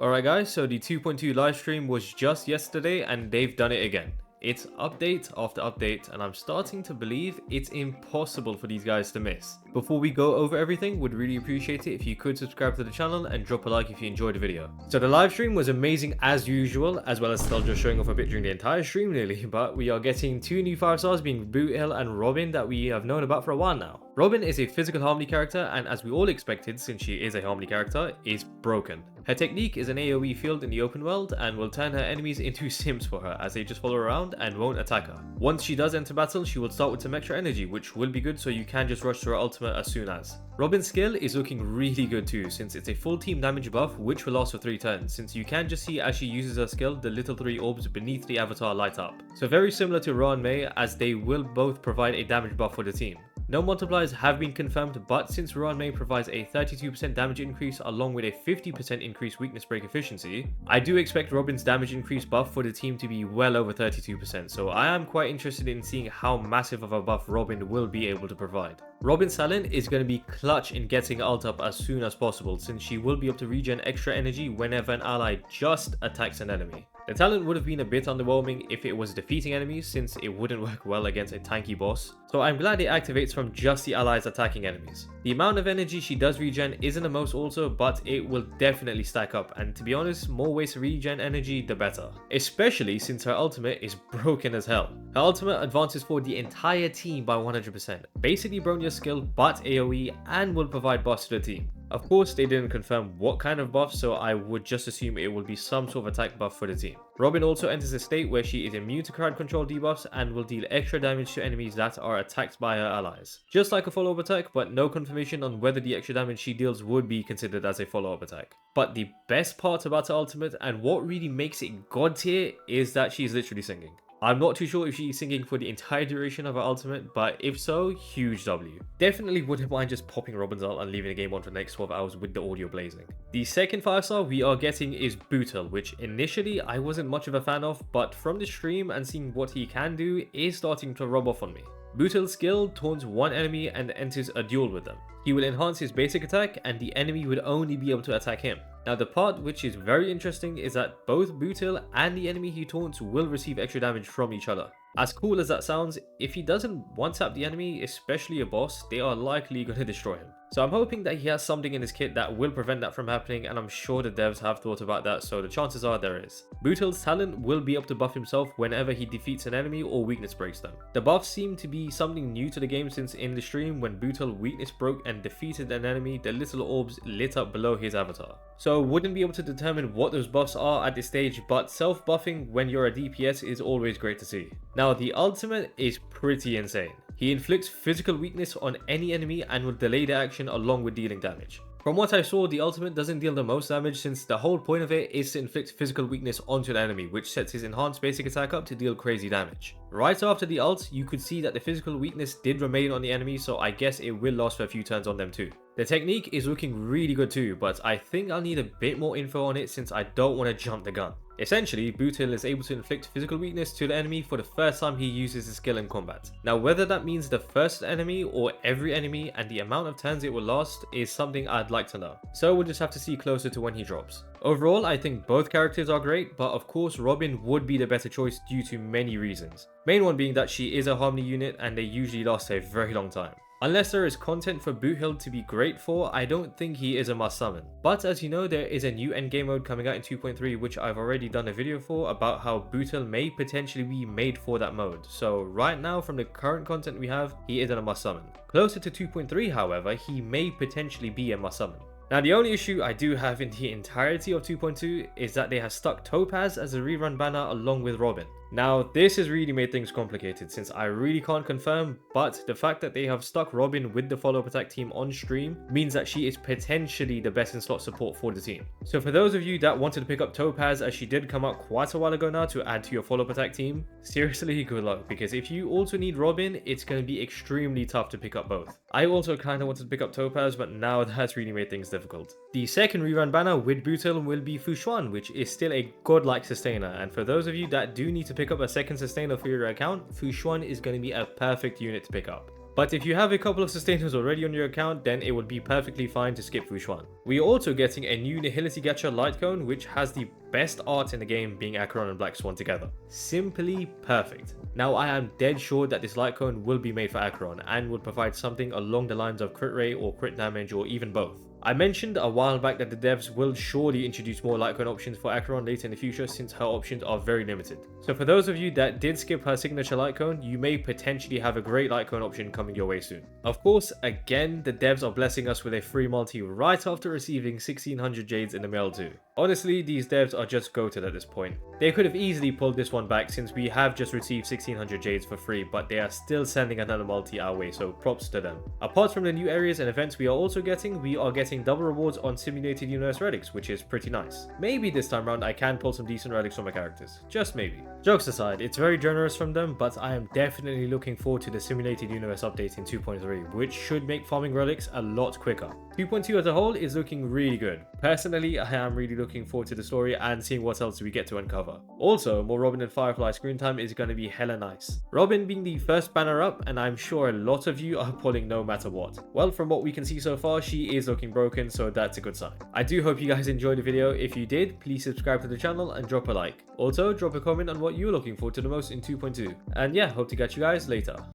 Alright guys, so the 2.2 livestream was just yesterday and they've done it again. It's update after update and I'm starting to believe it's impossible for these guys to miss. Before we go over everything, would really appreciate it if you could subscribe to the channel and drop a like if you enjoyed the video. So the live stream was amazing as usual, as well as still just showing off a bit during the entire stream nearly, but we are getting two new 5 stars being Boothill and Robin that we have known about for a while now. Robin is a physical harmony character and as we all expected since she is a harmony character, is broken. Her technique is an AoE field in the open world and will turn her enemies into sims for her as they just follow around and won't attack her. Once she does enter battle, she will start with some extra energy which will be good so you can just rush to her ultimate as soon as. Robin's skill is looking really good too since it's a full team damage buff which will last for 3 turns since you can just see as she uses her skill the little 3 orbs beneath the avatar light up. So very similar to Ra and Mei as they will both provide a damage buff for the team. No multipliers have been confirmed, but since Rerun Banners provides a 32% damage increase along with a 50% increased weakness break efficiency, I do expect Robin's damage increase buff for the team to be well over 32%, so I am quite interested in seeing how massive of a buff Robin will be able to provide. Robin's talent is going to be clutch in getting ult up as soon as possible since she will be able to regen extra energy whenever an ally just attacks an enemy. The talent would have been a bit underwhelming if it was defeating enemies since it wouldn't work well against a tanky boss, so I'm glad it activates from just the allies attacking enemies. The amount of energy she does regen isn't the most also, but it will definitely stack up, and to be honest, more ways to regen energy the better. Especially since her ultimate is broken as hell. Her ultimate advances for the entire team by 100%, basically Bronya's skill but AoE and will provide buffs to the team. Of course, they didn't confirm what kind of buff, so I would just assume it will be some sort of attack buff for the team. Robin also enters a state where she is immune to crowd control debuffs and will deal extra damage to enemies that are attacked by her allies. Just like a follow-up attack, but no confirmation on whether the extra damage she deals would be considered as a follow-up attack. But the best part about her ultimate and what really makes it god tier is that she's literally singing. I'm not too sure if she's singing for the entire duration of her ultimate, but if so, huge W. Definitely wouldn't mind just popping Robin's ult and leaving the game on for the next 12 hours with the audio blazing. The second 5 star we are getting is Boothill, which initially I wasn't much of a fan of, but from the stream and seeing what he can do is starting to rub off on me. Boothill's skill taunts one enemy and enters a duel with them. He will enhance his basic attack and the enemy would only be able to attack him. Now the part which is very interesting is that both Boothill and the enemy he taunts will receive extra damage from each other. As cool as that sounds, if he doesn't one-tap the enemy, especially a boss, they are likely going to destroy him. So I'm hoping that he has something in his kit that will prevent that from happening, and I'm sure the devs have thought about that, so the chances are there is. Boothill's talent will be able to buff himself whenever he defeats an enemy or weakness breaks them. The buffs seem to be something new to the game since in the stream when Boothill weakness broke and defeated an enemy, the little orbs lit up below his avatar. So wouldn't be able to determine what those buffs are at this stage, but self-buffing when you're a DPS is always great to see. Now the ultimate is pretty insane. He inflicts physical weakness on any enemy and will delay the action along with dealing damage. From what I saw, the ultimate doesn't deal the most damage since the whole point of it is to inflict physical weakness onto the enemy, which sets his enhanced basic attack up to deal crazy damage. Right after the ult, you could see that the physical weakness did remain on the enemy, so I guess it will last for a few turns on them too. The technique is looking really good too, but I think I'll need a bit more info on it since I don't want to jump the gun. Essentially, Boothill is able to inflict physical weakness to the enemy for the first time he uses his skill in combat. Now whether that means the first enemy or every enemy and the amount of turns it will last is something I'd like to know. So we'll just have to see closer to when he drops. Overall, I think both characters are great, but of course Robin would be the better choice due to many reasons. Main one being that she is a harmony unit and they usually last a very long time. Unless there is content for Boothill to be great for, I don't think he is a must summon. But as you know, there is a new endgame mode coming out in 2.3 which I've already done a video for about how Boothill may potentially be made for that mode. So right now from the current content we have, he isn't a must summon. Closer to 2.3 however, he may potentially be a must summon. Now the only issue I do have in the entirety of 2.2 is that they have stuck Topaz as a rerun banner along with Robin. Now this has really made things complicated since I really can't confirm, but the fact that they have stuck Robin with the follow-up attack team on stream means that she is potentially the best in slot support for the team. So for those of you that wanted to pick up Topaz as she did come out quite a while ago now to add to your follow-up attack team, seriously good luck because if you also need Robin, it's going to be extremely tough to pick up both. I also kind of wanted to pick up Topaz, but now that's really made things difficult. The second rerun banner with Boothill will be FuXuan, which is still a godlike sustainer, and for those of you that do need to pick up a second sustainer for your account, FuXuan is going to be a perfect unit to pick up. But if you have a couple of sustainers already on your account, then it would be perfectly fine to skip FuXuan. We are also getting a new Nihility Gacha light cone, which has the best art in the game, being Acheron and Black Swan together. Simply perfect. Now I am dead sure that this light cone will be made for Acheron and would provide something along the lines of crit rate or crit damage or even both. I mentioned a while back that the devs will surely introduce more light cone options for Acheron later in the future, since her options are very limited. So for those of you that did skip her signature light cone, you may potentially have a great light cone option coming your way soon. Of course, again, the devs are blessing us with a free multi right after receiving 1600 jades in the mail too. Honestly, these devs are just goated at this point. They could have easily pulled this one back since we have just received 1600 jades for free, but they are still sending another multi our way, so props to them. Apart from the new areas and events we are getting double rewards on simulated universe relics, which is pretty nice. Maybe this time around I can pull some decent relics from my characters. Just maybe. Jokes aside, it's very generous from them, but I am definitely looking forward to the simulated universe update in 2.3, which should make farming relics a lot quicker. 2.2 as a whole is looking really good. Personally, I am really looking forward to the story and seeing what else we get to uncover. Also, more Robin and Firefly screen time is going to be hella nice. Robin being the first banner up, and I'm sure a lot of you are pulling no matter what. Well, from what we can see so far, she is looking broken, so that's a good sign. I do hope you guys enjoyed the video. If you did, please subscribe to the channel and drop a like. Also, drop a comment on what you're looking forward to the most in 2.2. And yeah, hope to catch you guys later.